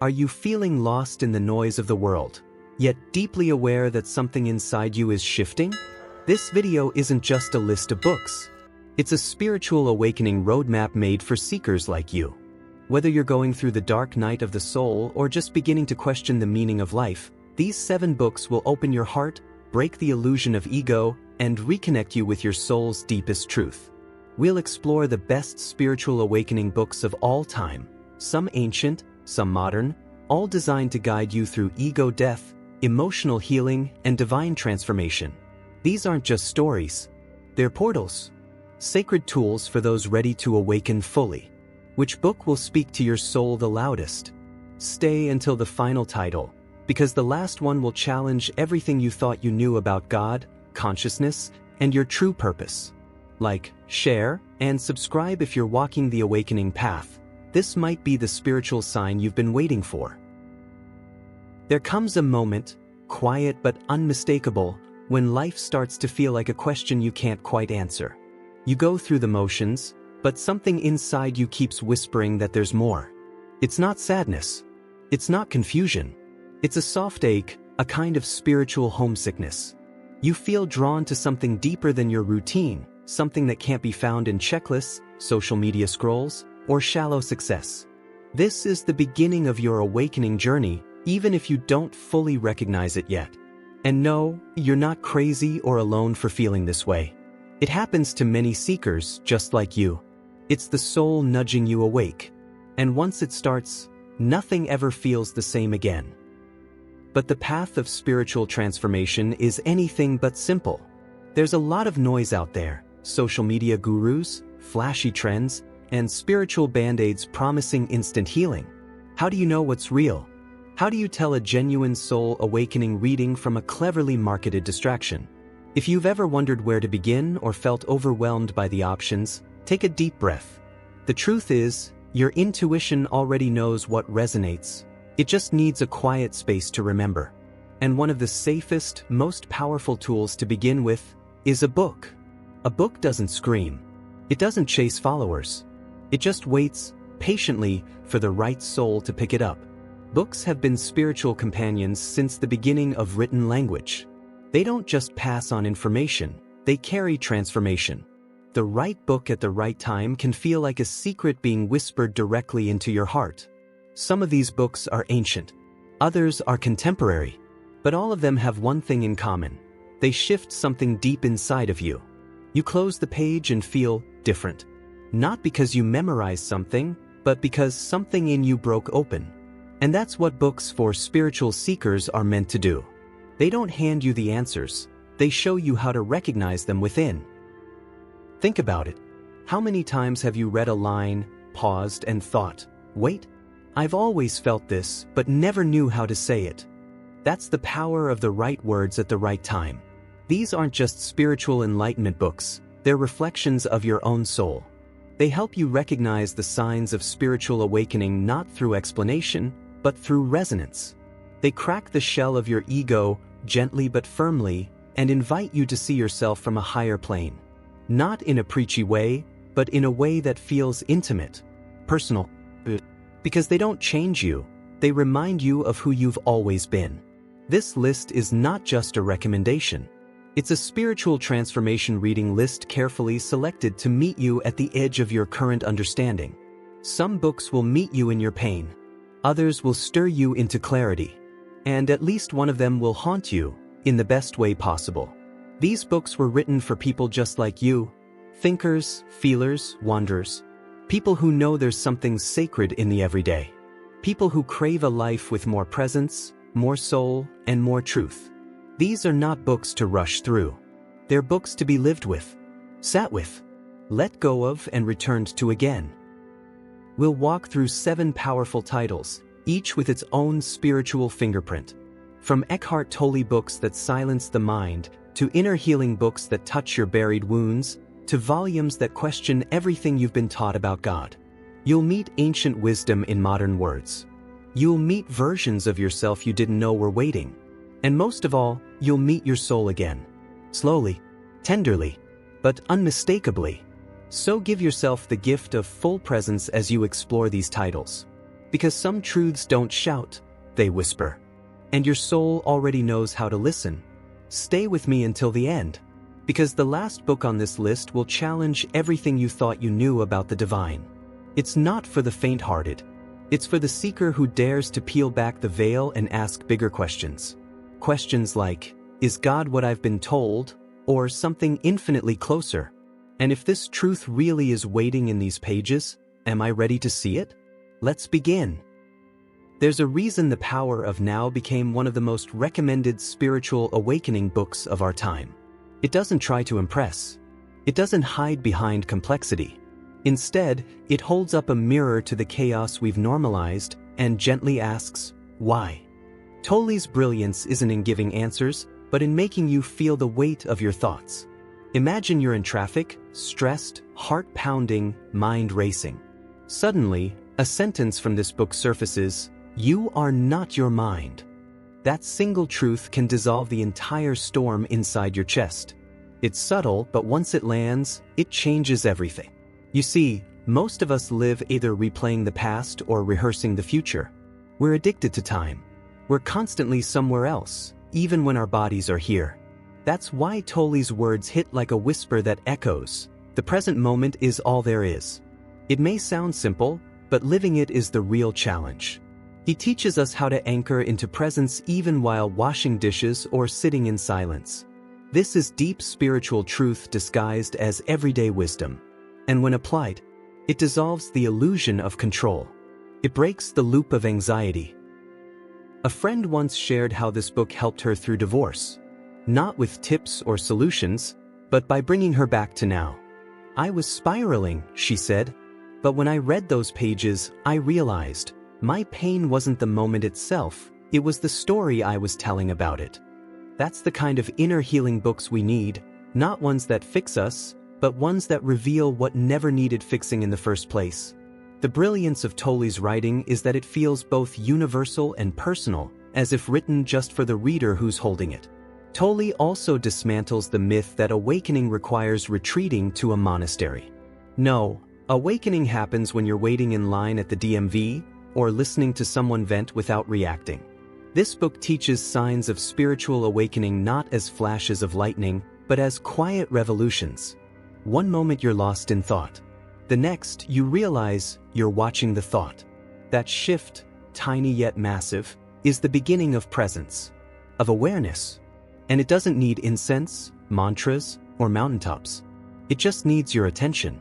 Are you feeling lost in the noise of the world, yet deeply aware that something inside you is shifting? This video isn't just a list of books. It's a spiritual awakening roadmap made for seekers like you. Whether you're going through the dark night of the soul or just beginning to question the meaning of life, these 7 books will open your heart, break the illusion of ego, and reconnect you with your soul's deepest truth. We'll explore the best spiritual awakening books of all time, some ancient, some modern, all designed to guide you through ego death, emotional healing, and divine transformation. These aren't just stories. They're portals. Sacred tools for those ready to awaken fully. Which book will speak to your soul the loudest? Stay until the final title, because the last one will challenge everything you thought you knew about God, consciousness, and your true purpose. Like, share, and subscribe if you're walking the awakening path. This might be the spiritual sign you've been waiting for. There comes a moment, quiet but unmistakable, when life starts to feel like a question you can't quite answer. You go through the motions, but something inside you keeps whispering that there's more. It's not sadness. It's not confusion. It's a soft ache, a kind of spiritual homesickness. You feel drawn to something deeper than your routine, something that can't be found in checklists, social media scrolls, or shallow success. This is the beginning of your awakening journey, even if you don't fully recognize it yet. And no, you're not crazy or alone for feeling this way. It happens to many seekers just like you. It's the soul nudging you awake. And once it starts, nothing ever feels the same again. But the path of spiritual transformation is anything but simple. There's a lot of noise out there, social media gurus, flashy trends, and spiritual band-aids promising instant healing. How do you know what's real? How do you tell a genuine soul awakening reading from a cleverly marketed distraction? If you've ever wondered where to begin or felt overwhelmed by the options, take a deep breath. The truth is, your intuition already knows what resonates. It just needs a quiet space to remember. And one of the safest, most powerful tools to begin with is a book. A book doesn't scream. It doesn't chase followers. It just waits, patiently, for the right soul to pick it up. Books have been spiritual companions since the beginning of written language. They don't just pass on information, they carry transformation. The right book at the right time can feel like a secret being whispered directly into your heart. Some of these books are ancient. Others are contemporary. But all of them have one thing in common. They shift something deep inside of you. You close the page and feel different. Not because you memorized something, but because something in you broke open. And that's what books for spiritual seekers are meant to do. They don't hand you the answers. They show you how to recognize them within. Think about it. How many times have you read a line, paused, and thought, "Wait, I've always felt this, but never knew how to say it." That's the power of the right words at the right time. These aren't just spiritual enlightenment books, they're reflections of your own soul. They help you recognize the signs of spiritual awakening not through explanation, but through resonance. They crack the shell of your ego gently but firmly and invite you to see yourself from a higher plane. Not in a preachy way, but in a way that feels intimate, personal. Because they don't change you, they remind you of who you've always been. This list is not just a recommendation. It's a spiritual transformation reading list carefully selected to meet you at the edge of your current understanding. Some books will meet you in your pain. Others will stir you into clarity. And at least one of them will haunt you, in the best way possible. These books were written for people just like you, thinkers, feelers, wanderers. People who know there's something sacred in the everyday. People who crave a life with more presence, more soul, and more truth. These are not books to rush through. They're books to be lived with, sat with, let go of, and returned to again. We'll walk through 7 powerful titles, each with its own spiritual fingerprint. From Eckhart Tolle books that silence the mind, to inner healing books that touch your buried wounds, to volumes that question everything you've been taught about God. You'll meet ancient wisdom in modern words. You'll meet versions of yourself you didn't know were waiting. And most of all, you'll meet your soul again. Slowly, tenderly, but unmistakably. So give yourself the gift of full presence as you explore these titles. Because some truths don't shout, they whisper. And your soul already knows how to listen. Stay with me until the end, because the last book on this list will challenge everything you thought you knew about the divine. It's not for the faint-hearted. It's for the seeker who dares to peel back the veil and ask bigger questions. Questions like, is God what I've been told, or something infinitely closer? And if this truth really is waiting in these pages, am I ready to see it? Let's begin. There's a reason The Power of Now became one of the most recommended spiritual awakening books of our time. It doesn't try to impress. It doesn't hide behind complexity. Instead, it holds up a mirror to the chaos we've normalized and gently asks, why? Tolle's brilliance isn't in giving answers, but in making you feel the weight of your thoughts. Imagine you're in traffic, stressed, heart pounding, mind racing. Suddenly, a sentence from this book surfaces, "You are not your mind." That single truth can dissolve the entire storm inside your chest. It's subtle, but once it lands, it changes everything. You see, most of us live either replaying the past or rehearsing the future. We're addicted to time. We're constantly somewhere else, even when our bodies are here. That's why Tolle's words hit like a whisper that echoes. The present moment is all there is. It may sound simple, but living it is the real challenge. He teaches us how to anchor into presence even while washing dishes or sitting in silence. This is deep spiritual truth disguised as everyday wisdom. And when applied, it dissolves the illusion of control. It breaks the loop of anxiety. A friend once shared how this book helped her through divorce. Not with tips or solutions, but by bringing her back to now. "I was spiraling," she said, "but when I read those pages, I realized my pain wasn't the moment itself, it was the story I was telling about it." That's the kind of inner healing books we need, not ones that fix us, but ones that reveal what never needed fixing in the first place. The brilliance of Tolle's writing is that it feels both universal and personal, as if written just for the reader who's holding it. Tolle also dismantles the myth that awakening requires retreating to a monastery. No, awakening happens when you're waiting in line at the DMV or listening to someone vent without reacting. This book teaches signs of spiritual awakening not as flashes of lightning, but as quiet revolutions. One moment you're lost in thought. The next, you realize you're watching the thought. That shift, tiny yet massive, is the beginning of presence, of awareness. And it doesn't need incense, mantras, or mountaintops. It just needs your attention.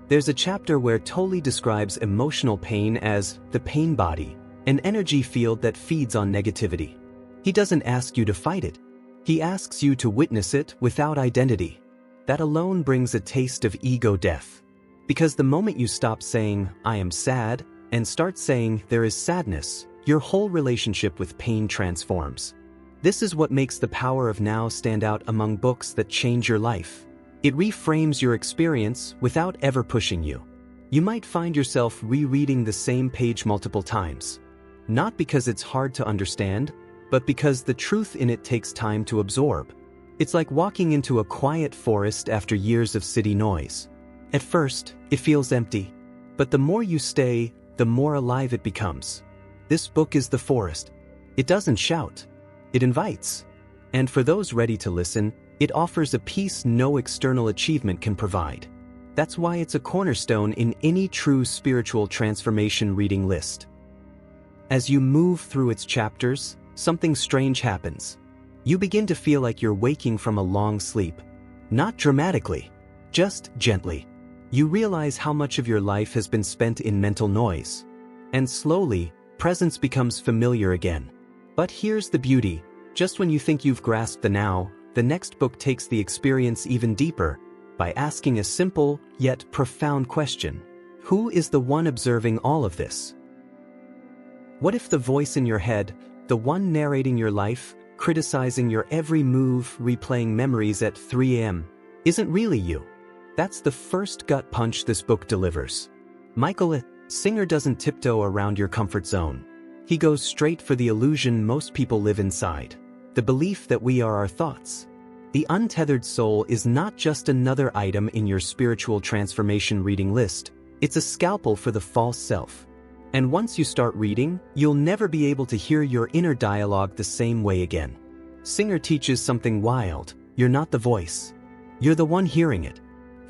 There's a chapter where Tolle describes emotional pain as the pain body, an energy field that feeds on negativity. He doesn't ask you to fight it. He asks you to witness it without identity. That alone brings a taste of ego death. Because the moment you stop saying, "I am sad," and start saying, "There is sadness," your whole relationship with pain transforms. This is what makes The Power of Now stand out among books that change your life. It reframes your experience without ever pushing you. You might find yourself rereading the same page multiple times. Not because it's hard to understand, but because the truth in it takes time to absorb. It's like walking into a quiet forest after years of city noise. At first, it feels empty, but the more you stay, the more alive it becomes. This book is the forest. It doesn't shout. It invites. And for those ready to listen, it offers a peace no external achievement can provide. That's why it's a cornerstone in any true spiritual transformation reading list. As you move through its chapters, something strange happens. You begin to feel like you're waking from a long sleep. Not dramatically, just gently. You realize how much of your life has been spent in mental noise. And slowly, presence becomes familiar again. But here's the beauty. Just when you think you've grasped the now, the next book takes the experience even deeper by asking a simple yet profound question. Who is the one observing all of this? What if the voice in your head, the one narrating your life, criticizing your every move, replaying memories at 3 a.m., isn't really you? That's the first gut punch this book delivers. Michael Singer doesn't tiptoe around your comfort zone. He goes straight for the illusion most people live inside, the belief that we are our thoughts. The untethered soul is not just another item in your spiritual transformation reading list, it's a scalpel for the false self. And once you start reading, you'll never be able to hear your inner dialogue the same way again. Singer teaches something wild. You're not the voice. You're the one hearing it.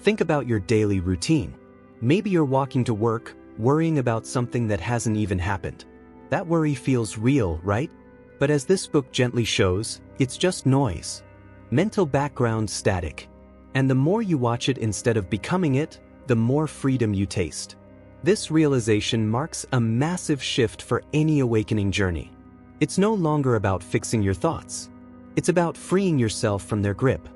Think about your daily routine. Maybe you're walking to work, worrying about something that hasn't even happened. That worry feels real, right? But as this book gently shows, it's just noise. Mental background static. And the more you watch it instead of becoming it, the more freedom you taste. This realization marks a massive shift for any awakening journey. It's no longer about fixing your thoughts. It's about freeing yourself from their grip.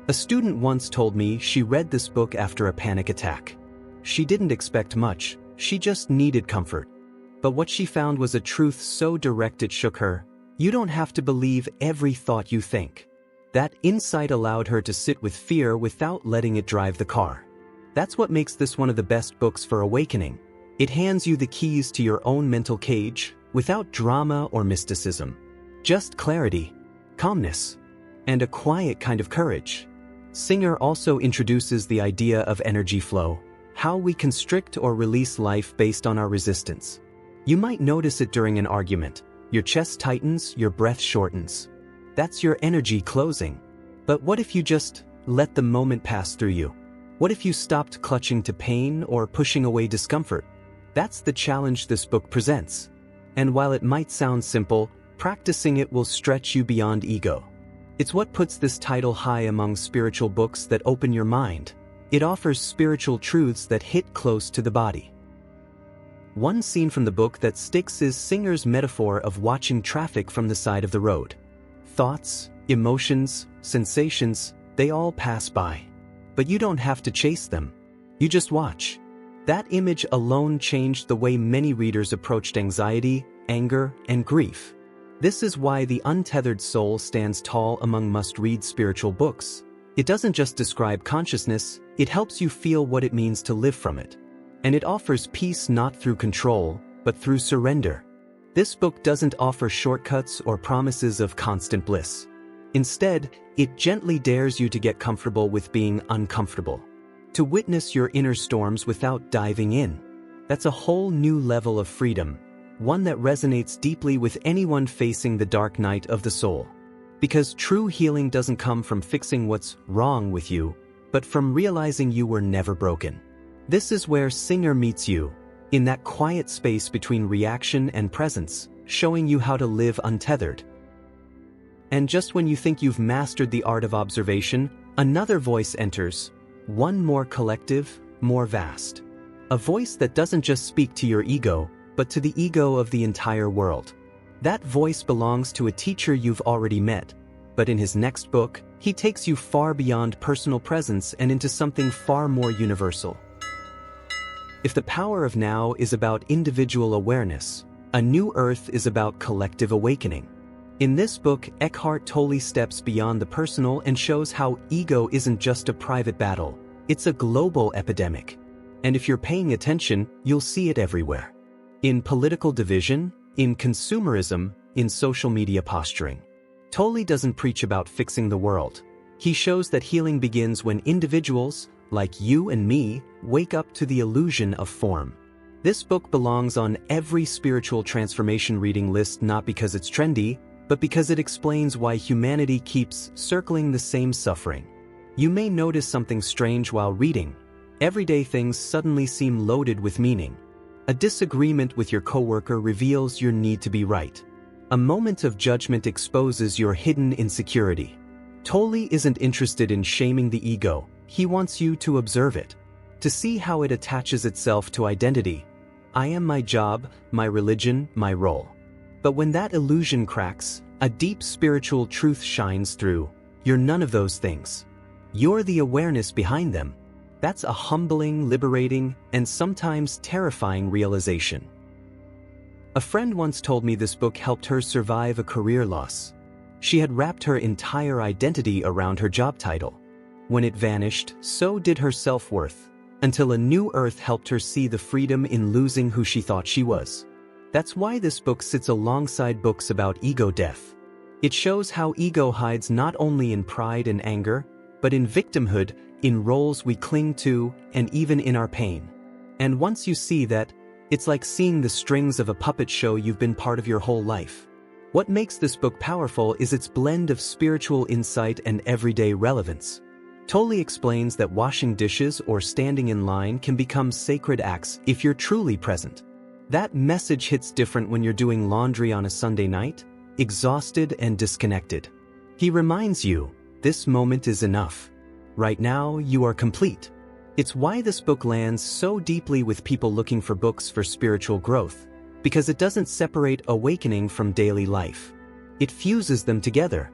A student once told me she read this book after a panic attack. She didn't expect much, she just needed comfort. But what she found was a truth so direct it shook her. You don't have to believe every thought you think. That insight allowed her to sit with fear without letting it drive the car. That's what makes this one of the best books for awakening. It hands you the keys to your own mental cage, without drama or mysticism. Just clarity, calmness, and a quiet kind of courage. Singer also introduces the idea of energy flow, how we constrict or release life based on our resistance. You might notice it during an argument. Your chest tightens, your breath shortens. That's your energy closing. But what if you just let the moment pass through you? What if you stopped clutching to pain or pushing away discomfort? That's the challenge this book presents. And while it might sound simple, practicing it will stretch you beyond ego. It's what puts this title high among spiritual books that open your mind. It offers spiritual truths that hit close to the body. One scene from the book that sticks is Singer's metaphor of watching traffic from the side of the road. Thoughts, emotions, sensations, they all pass by. But you don't have to chase them. You just watch. That image alone changed the way many readers approached anxiety, anger, and grief. This is why The Untethered Soul stands tall among must-read spiritual books. It doesn't just describe consciousness, it helps you feel what it means to live from it. And it offers peace not through control, but through surrender. This book doesn't offer shortcuts or promises of constant bliss. Instead, it gently dares you to get comfortable with being uncomfortable. To witness your inner storms without diving in. That's a whole new level of freedom, one that resonates deeply with anyone facing the dark night of the soul. Because true healing doesn't come from fixing what's wrong with you, but from realizing you were never broken. This is where Singer meets you, in that quiet space between reaction and presence, showing you how to live untethered. And just when you think you've mastered the art of observation, another voice enters, one more collective, more vast. A voice that doesn't just speak to your ego, but to the ego of the entire world. That voice belongs to a teacher you've already met, but in his next book, he takes you far beyond personal presence and into something far more universal. If the power of now is about individual awareness, A New Earth is about collective awakening. In this book, Eckhart Tolle steps beyond the personal and shows how ego isn't just a private battle, it's a global epidemic. And if you're paying attention, you'll see it everywhere. In political division, in consumerism, in social media posturing. Tolle doesn't preach about fixing the world. He shows that healing begins when individuals, like you and me, wake up to the illusion of form. This book belongs on every spiritual transformation reading list not because it's trendy, but because it explains why humanity keeps circling the same suffering. You may notice something strange while reading. Everyday things suddenly seem loaded with meaning. A disagreement with your coworker reveals your need to be right. A moment of judgment exposes your hidden insecurity. Tolle isn't interested in shaming the ego, he wants you to observe it. To see how it attaches itself to identity. I am my job, my religion, my role. But when that illusion cracks, a deep spiritual truth shines through. You're none of those things. You're the awareness behind them. That's a humbling, liberating, and sometimes terrifying realization. A friend once told me this book helped her survive a career loss. She had wrapped her entire identity around her job title. When it vanished, so did her self-worth, until A New Earth helped her see the freedom in losing who she thought she was. That's why this book sits alongside books about ego death. It shows how ego hides not only in pride and anger, but in victimhood, in roles we cling to, and even in our pain. And once you see that, It's like seeing the strings of a puppet show you've been part of your whole life. What makes this book powerful is its blend of spiritual insight and everyday relevance. Tolle explains that washing dishes or standing in line can become sacred acts if you're truly present. That message hits different when you're doing laundry on a Sunday night, exhausted and disconnected. He reminds you, this moment is enough. Right now, you are complete. It's why this book lands so deeply with people looking for books for spiritual growth, because it doesn't separate awakening from daily life. It fuses them together.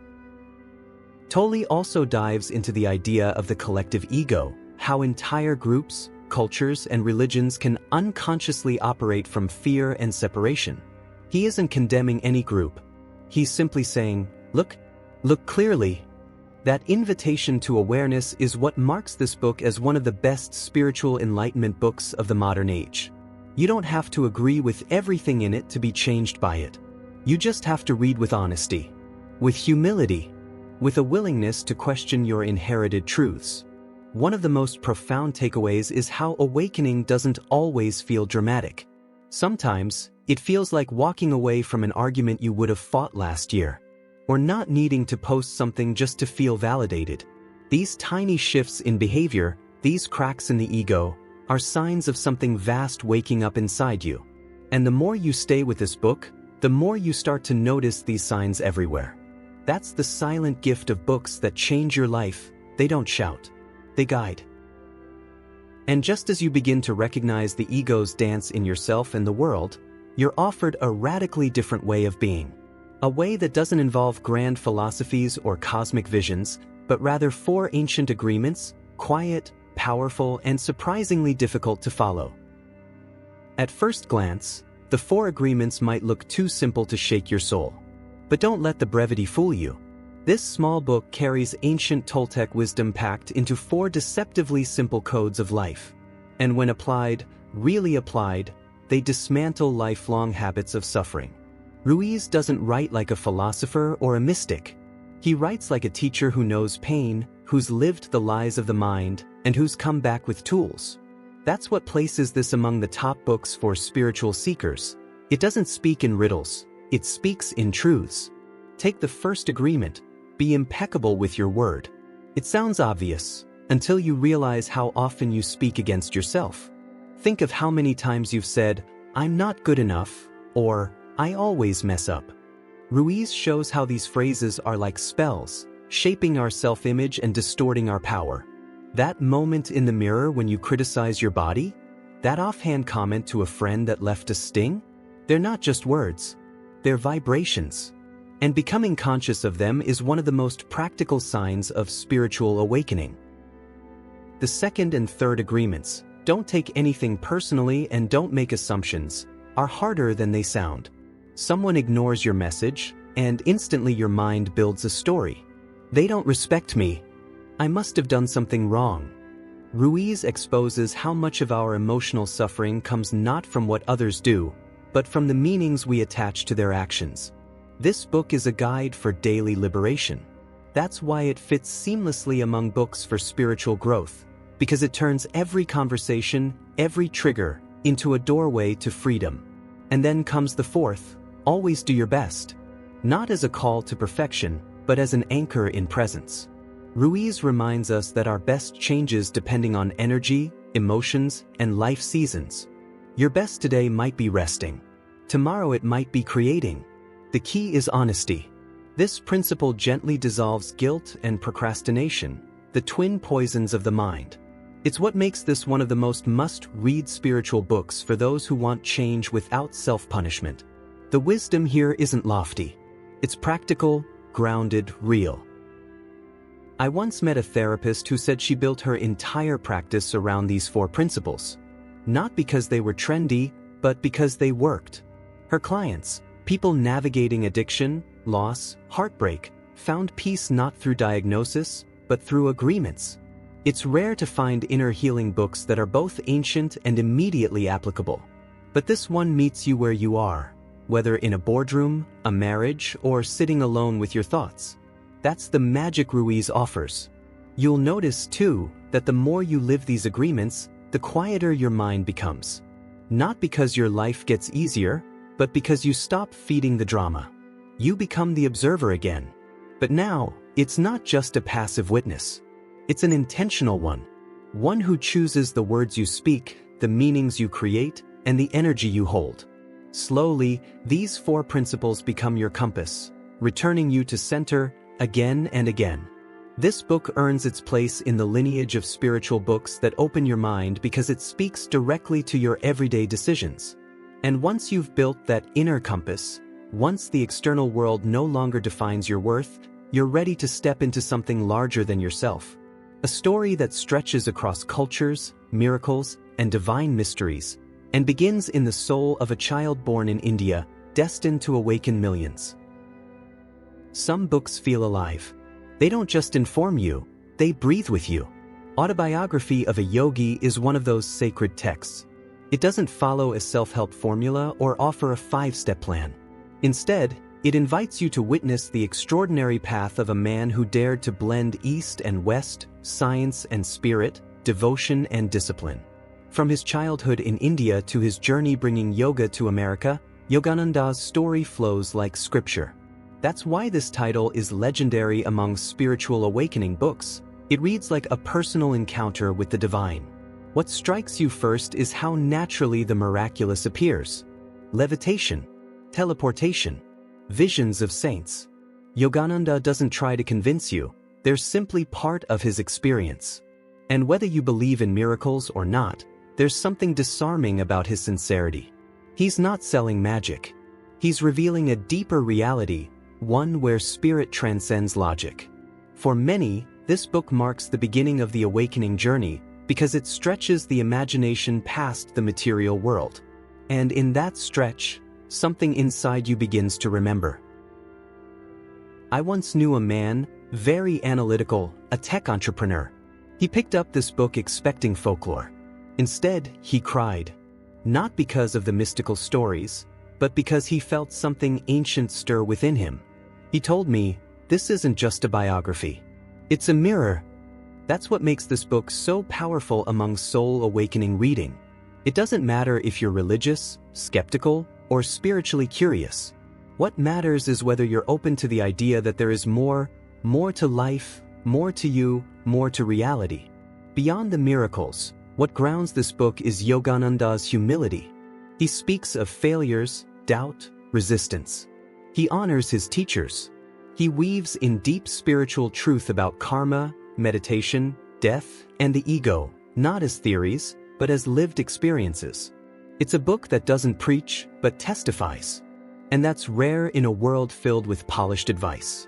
Tolle also dives into the idea of the collective ego, how entire groups, cultures, and religions can unconsciously operate from fear and separation. He isn't condemning any group. He's simply saying, look clearly. That invitation to awareness is what marks this book as one of the best spiritual enlightenment books of the modern age. You don't have to agree with everything in it to be changed by it. You just have to read with honesty, with humility, with a willingness to question your inherited truths. One of the most profound takeaways is how awakening doesn't always feel dramatic. Sometimes, it feels like walking away from an argument you would have fought last year, or not needing to post something just to feel validated. These tiny shifts in behavior, these cracks in the ego, are signs of something vast waking up inside you. And the more you stay with this book, the more you start to notice these signs everywhere. That's the silent gift of books that change your life. They don't shout. They guide. And just as you begin to recognize the ego's dance in yourself and the world, you're offered a radically different way of being. A way that doesn't involve grand philosophies or cosmic visions, but rather 4 ancient agreements, quiet, powerful, and surprisingly difficult to follow. At first glance, the 4 agreements might look too simple to shake your soul. But don't let the brevity fool you. This small book carries ancient Toltec wisdom packed into 4 deceptively simple codes of life. And when applied, really applied, they dismantle lifelong habits of suffering. Ruiz doesn't write like a philosopher or a mystic. He writes like a teacher who knows pain, who's lived the lies of the mind, and who's come back with tools. That's what places this among the top books for spiritual seekers. It doesn't speak in riddles, it speaks in truths. Take the first agreement: be impeccable with your word. It sounds obvious, until you realize how often you speak against yourself. Think of how many times you've said, "I'm not good enough," or "I always mess up." Ruiz shows how these phrases are like spells, shaping our self-image and distorting our power. That moment in the mirror when you criticize your body? That offhand comment to a friend that left a sting? They're not just words. They're vibrations. And becoming conscious of them is one of the most practical signs of spiritual awakening. The second and third agreements, don't take anything personally and don't make assumptions, are harder than they sound. Someone ignores your message, and instantly your mind builds a story. They don't respect me. I must have done something wrong. Ruiz exposes how much of our emotional suffering comes not from what others do, but from the meanings we attach to their actions. This book is a guide for daily liberation. That's why it fits seamlessly among books for spiritual growth, because it turns every conversation, every trigger, into a doorway to freedom. And then comes the fourth: always do your best. Not as a call to perfection, but as an anchor in presence. Ruiz reminds us that our best changes depending on energy, emotions, and life seasons. Your best today might be resting. Tomorrow it might be creating. The key is honesty. This principle gently dissolves guilt and procrastination, the twin poisons of the mind. It's what makes this one of the most must-read spiritual books for those who want change without self-punishment. The wisdom here isn't lofty. It's practical, grounded, real. I once met a therapist who said she built her entire practice around these 4 principles. Not because they were trendy, but because they worked. Her clients, people navigating addiction, loss, heartbreak, found peace not through diagnosis, but through agreements. It's rare to find inner healing books that are both ancient and immediately applicable. But this one meets you where you are, whether in a boardroom, a marriage, or sitting alone with your thoughts. That's the magic Ruiz offers. You'll notice, too, that the more you live these agreements, the quieter your mind becomes. Not because your life gets easier, but because you stop feeding the drama. You become the observer again. But now, it's not just a passive witness. It's an intentional one. One who chooses the words you speak, the meanings you create, and the energy you hold. Slowly, these 4 principles become your compass, returning you to center again and again. This book earns its place in the lineage of spiritual books that open your mind because it speaks directly to your everyday decisions. And once you've built that inner compass, once the external world no longer defines your worth, you're ready to step into something larger than yourself. A story that stretches across cultures, miracles, and divine mysteries, and begins in the soul of a child born in India, destined to awaken millions. Some books feel alive. They don't just inform you, they breathe with you. Autobiography of a Yogi is one of those sacred texts. It doesn't follow a self-help formula or offer a 5-step plan. Instead, it invites you to witness the extraordinary path of a man who dared to blend East and West, science and spirit, devotion and discipline. From his childhood in India to his journey bringing yoga to America, Yogananda's story flows like scripture. That's why this title is legendary among spiritual awakening books. It reads like a personal encounter with the divine. What strikes you first is how naturally the miraculous appears. Levitation, teleportation, visions of saints. Yogananda doesn't try to convince you, they're simply part of his experience. And whether you believe in miracles or not, there's something disarming about his sincerity. He's not selling magic. He's revealing a deeper reality, one where spirit transcends logic. For many, this book marks the beginning of the awakening journey because it stretches the imagination past the material world. And in that stretch, something inside you begins to remember. I once knew a man, very analytical, a tech entrepreneur. He picked up this book expecting folklore. Instead, he cried. Not because of the mystical stories, but because he felt something ancient stir within him. He told me, "This isn't just a biography. It's a mirror." That's what makes this book so powerful among soul-awakening reading. It doesn't matter if you're religious, skeptical, or spiritually curious. What matters is whether you're open to the idea that there is more to life, more to you, more to reality. Beyond the miracles, what grounds this book is Yogananda's humility. He speaks of failures, doubt, resistance. He honors his teachers. He weaves in deep spiritual truth about karma, meditation, death, and the ego, not as theories, but as lived experiences. It's a book that doesn't preach, but testifies. And that's rare in a world filled with polished advice.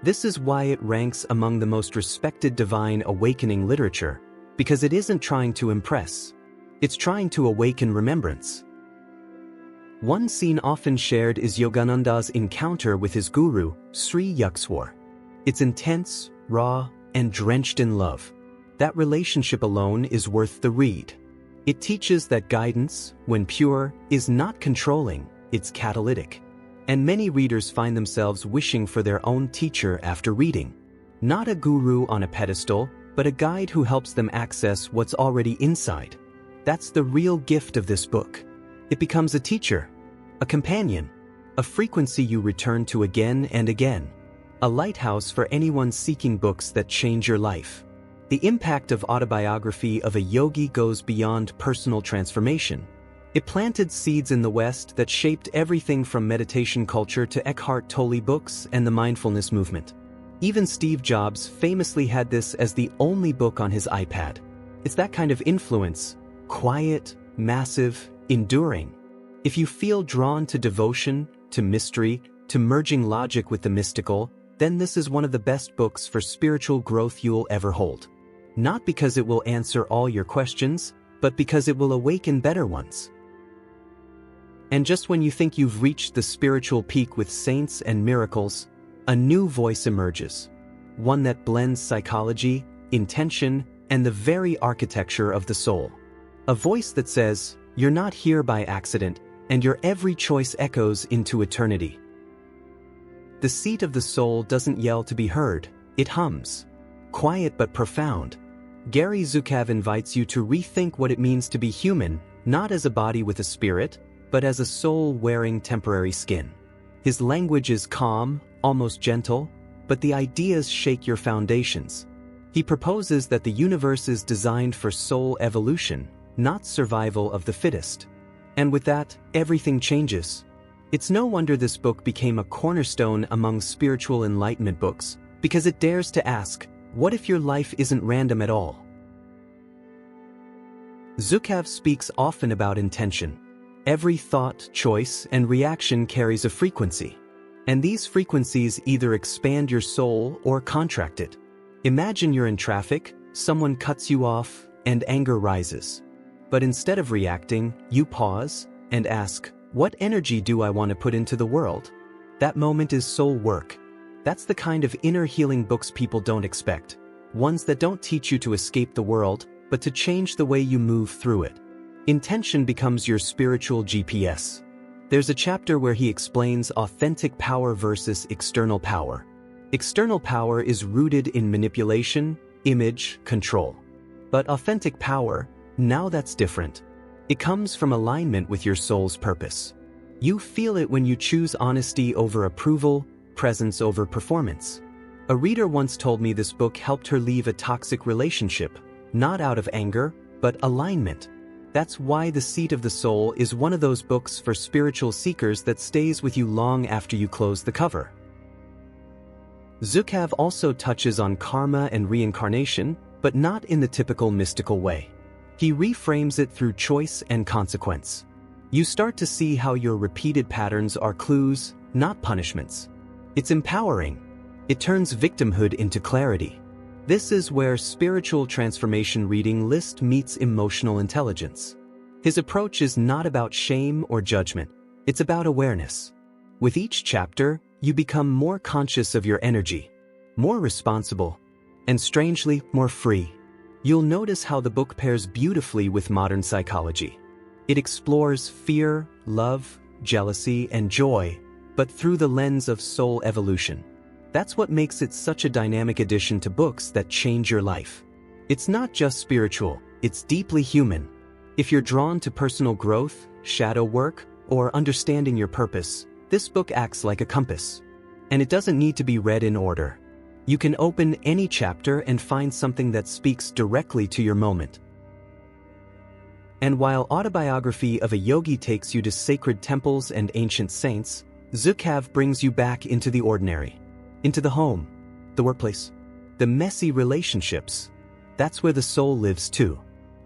This is why it ranks among the most respected divine awakening literature, because it isn't trying to impress. It's trying to awaken remembrance. One scene often shared is Yogananda's encounter with his guru, Sri Yukswar. It's intense, raw, and drenched in love. That relationship alone is worth the read. It teaches that guidance, when pure, is not controlling, it's catalytic. And many readers find themselves wishing for their own teacher after reading. Not a guru on a pedestal, but a guide who helps them access what's already inside. That's the real gift of this book. It becomes a teacher, a companion, a frequency you return to again and again, a lighthouse for anyone seeking books that change your life. The impact of autobiography of a yogi goes beyond personal transformation. It planted seeds in the West that shaped everything from meditation culture to Eckhart Tolle books and the mindfulness movement. Even Steve Jobs famously had this as the only book on his iPad. It's that kind of influence, quiet, massive, enduring. If you feel drawn to devotion, to mystery, to merging logic with the mystical, then this is one of the best books for spiritual growth you'll ever hold. Not because it will answer all your questions, but because it will awaken better ones. And just when you think you've reached the spiritual peak with saints and miracles, a new voice emerges. One that blends psychology, intention, and the very architecture of the soul. A voice that says, "You're not here by accident, and your every choice echoes into eternity." The seat of the soul doesn't yell to be heard, it hums. Quiet but profound. Gary Zukav invites you to rethink what it means to be human, not as a body with a spirit, but as a soul wearing temporary skin. His language is calm, almost gentle, but the ideas shake your foundations. He proposes that the universe is designed for soul evolution, not survival of the fittest. And with that, everything changes. It's no wonder this book became a cornerstone among spiritual enlightenment books, because it dares to ask, what if your life isn't random at all? Zhukav speaks often about intention. Every thought, choice, and reaction carries a frequency. And these frequencies either expand your soul or contract it. Imagine you're in traffic, someone cuts you off, and anger rises. But instead of reacting, you pause and ask, what energy do I want to put into the world? That moment is soul work. That's the kind of inner healing books people don't expect. Ones that don't teach you to escape the world, but to change the way you move through it. Intention becomes your spiritual GPS. There's a chapter where he explains authentic power versus external power. External power is rooted in manipulation, image, control. But authentic power, now that's different. It comes from alignment with your soul's purpose. You feel it when you choose honesty over approval, presence over performance. A reader once told me this book helped her leave a toxic relationship, not out of anger, but alignment. That's why The Seat of the Soul is one of those books for spiritual seekers that stays with you long after you close the cover. Zhukav also touches on karma and reincarnation, but not in the typical mystical way. He reframes it through choice and consequence. You start to see how your repeated patterns are clues, not punishments. It's empowering. It turns victimhood into clarity. This is where spiritual transformation reading list meets emotional intelligence. His approach is not about shame or judgment, it's about awareness. With each chapter, you become more conscious of your energy, more responsible, and strangely, more free. You'll notice how the book pairs beautifully with modern psychology. It explores fear, love, jealousy, and joy, but through the lens of soul evolution. That's what makes it such a dynamic addition to books that change your life. It's not just spiritual, it's deeply human. If you're drawn to personal growth, shadow work, or understanding your purpose, this book acts like a compass. And it doesn't need to be read in order. You can open any chapter and find something that speaks directly to your moment. And while Autobiography of a Yogi takes you to sacred temples and ancient saints, Zhukav brings you back into the ordinary. Into the home, the workplace, the messy relationships. That's where the soul lives too.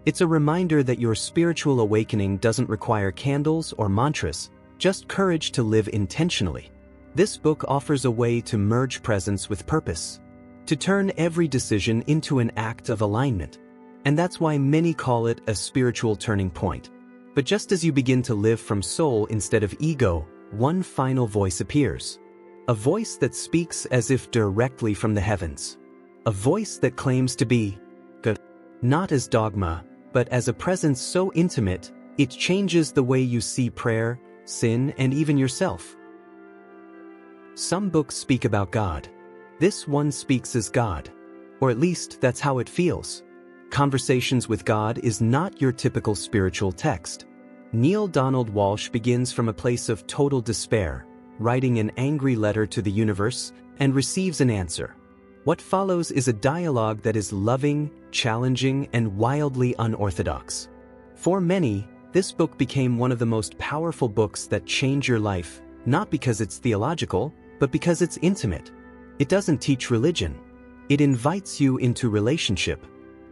It's a reminder that your spiritual awakening doesn't require candles or mantras, just courage to live intentionally. This book offers a way to merge presence with purpose, to turn every decision into an act of alignment. And that's why many call it a spiritual turning point. But just as you begin to live from soul instead of ego, one final voice appears. A voice that speaks as if directly from the heavens. A voice that claims to be good, not as dogma, but as a presence so intimate, it changes the way you see prayer, sin, and even yourself. Some books speak about God. This one speaks as God. Or at least that's how it feels. Conversations with God is not your typical spiritual text. Neil Donald Walsh begins from a place of total despair, writing an angry letter to the universe, and receives an answer. What follows is a dialogue that is loving, challenging, and wildly unorthodox. For many, this book became one of the most powerful books that change your life, not because it's theological, but because it's intimate. It doesn't teach religion. It invites you into relationship.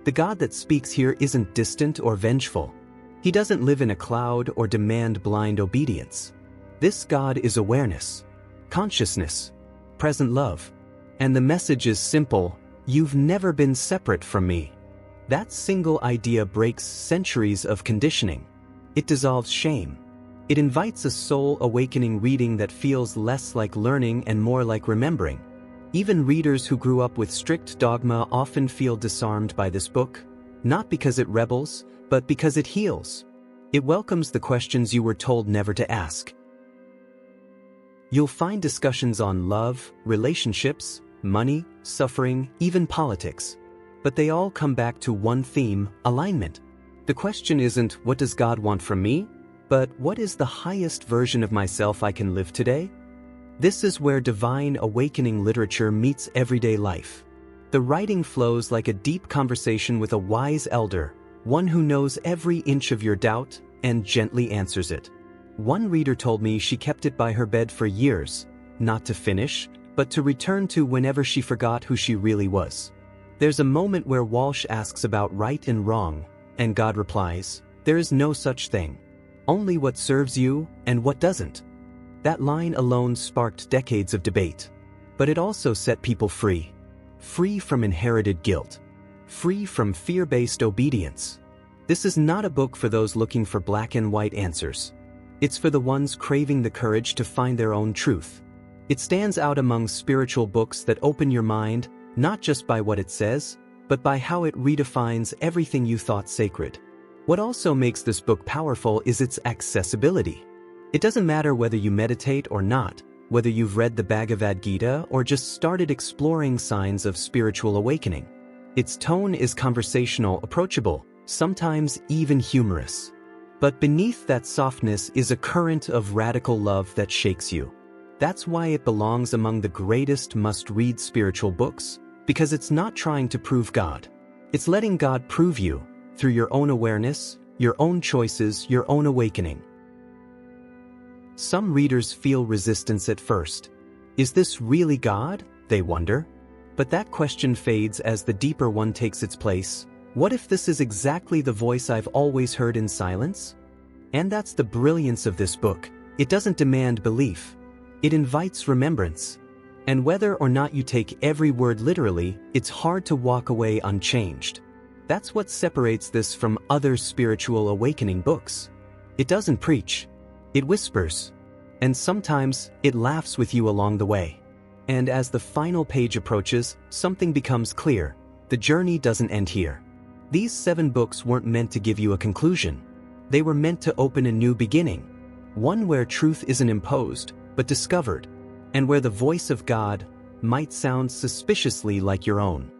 The God that speaks here isn't distant or vengeful. He doesn't live in a cloud or demand blind obedience. This God is awareness, consciousness, present love. And the message is simple: you've never been separate from me. That single idea breaks centuries of conditioning. It dissolves shame. It invites a soul awakening reading that feels less like learning and more like remembering. Even readers who grew up with strict dogma often feel disarmed by this book, not because it rebels, but because it heals. It welcomes the questions you were told never to ask. You'll find discussions on love, relationships, money, suffering, even politics. But they all come back to one theme: alignment. The question isn't, what does God want from me? But what is the highest version of myself I can live today? This is where divine awakening literature meets everyday life. The writing flows like a deep conversation with a wise elder, one who knows every inch of your doubt and gently answers it. One reader told me she kept it by her bed for years, not to finish, but to return to whenever she forgot who she really was. There's a moment where Walsh asks about right and wrong, and God replies, "There is no such thing. Only what serves you and what doesn't." That line alone sparked decades of debate. But it also set people free. Free from inherited guilt. Free from fear-based obedience. This is not a book for those looking for black and white answers. It's for the ones craving the courage to find their own truth. It stands out among spiritual books that open your mind, not just by what it says, but by how it redefines everything you thought sacred. What also makes this book powerful is its accessibility. It doesn't matter whether you meditate or not, whether you've read the Bhagavad Gita or just started exploring signs of spiritual awakening. Its tone is conversational, approachable, sometimes even humorous. But beneath that softness is a current of radical love that shakes you. That's why it belongs among the greatest must-read spiritual books, because it's not trying to prove God. It's letting God prove you, through your own awareness, your own choices, your own awakening. Some readers feel resistance at first. Is this really God? They wonder. But that question fades as the deeper one takes its place. What if this is exactly the voice I've always heard in silence? And that's the brilliance of this book. It doesn't demand belief. It invites remembrance. And whether or not you take every word literally, it's hard to walk away unchanged. That's what separates this from other spiritual awakening books. It doesn't preach. It whispers. And sometimes, it laughs with you along the way. And as the final page approaches, something becomes clear. The journey doesn't end here. These 7 books weren't meant to give you a conclusion. They were meant to open a new beginning. One where truth isn't imposed, but discovered, and where the voice of God might sound suspiciously like your own.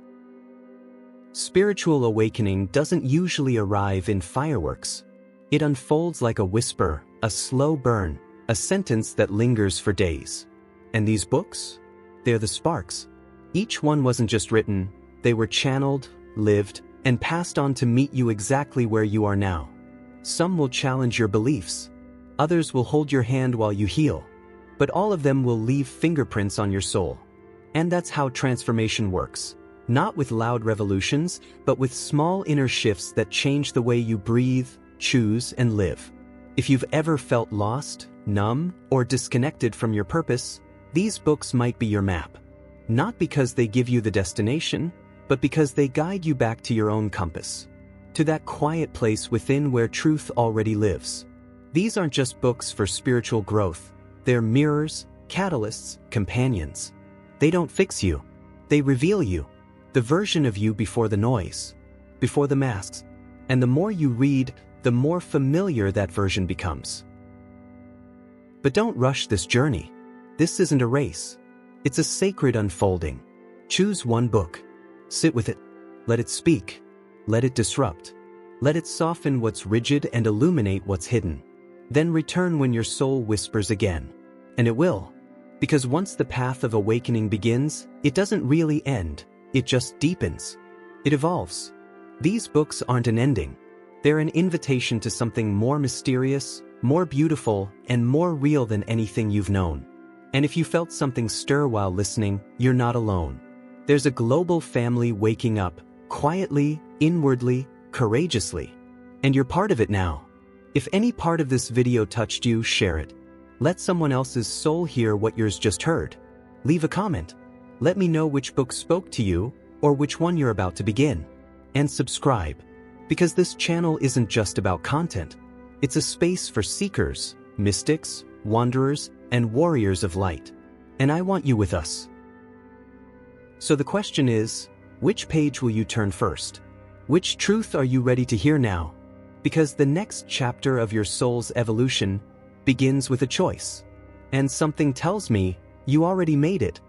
Spiritual awakening doesn't usually arrive in fireworks. It unfolds like a whisper, a slow burn, a sentence that lingers for days. And these books? They're the sparks. Each one wasn't just written, they were channeled, lived, and passed on to meet you exactly where you are now. Some will challenge your beliefs. Others will hold your hand while you heal. But all of them will leave fingerprints on your soul. And that's how transformation works. Not with loud revolutions, but with small inner shifts that change the way you breathe, choose, and live. If you've ever felt lost, numb, or disconnected from your purpose, these books might be your map. Not because they give you the destination, but because they guide you back to your own compass. To that quiet place within where truth already lives. These aren't just books for spiritual growth. They're mirrors, catalysts, companions. They don't fix you. They reveal you. The version of you before the noise, before the masks. And the more you read, the more familiar that version becomes. But don't rush this journey. This isn't a race. It's a sacred unfolding. Choose one book. Sit with it. Let it speak. Let it disrupt. Let it soften what's rigid and illuminate what's hidden. Then return when your soul whispers again. And it will. Because once the path of awakening begins, it doesn't really end. It just deepens. It evolves. These books aren't an ending. They're an invitation to something more mysterious, more beautiful, and more real than anything you've known. And if you felt something stir while listening, you're not alone. There's a global family waking up, quietly, inwardly, courageously. And you're part of it now. If any part of this video touched you, share it. Let someone else's soul hear what yours just heard. Leave a comment. Let me know which book spoke to you, or which one you're about to begin. And subscribe. Because this channel isn't just about content. It's a space for seekers, mystics, wanderers, and warriors of light. And I want you with us. So the question is, which page will you turn first? Which truth are you ready to hear now? Because the next chapter of your soul's evolution begins with a choice. And something tells me you already made it.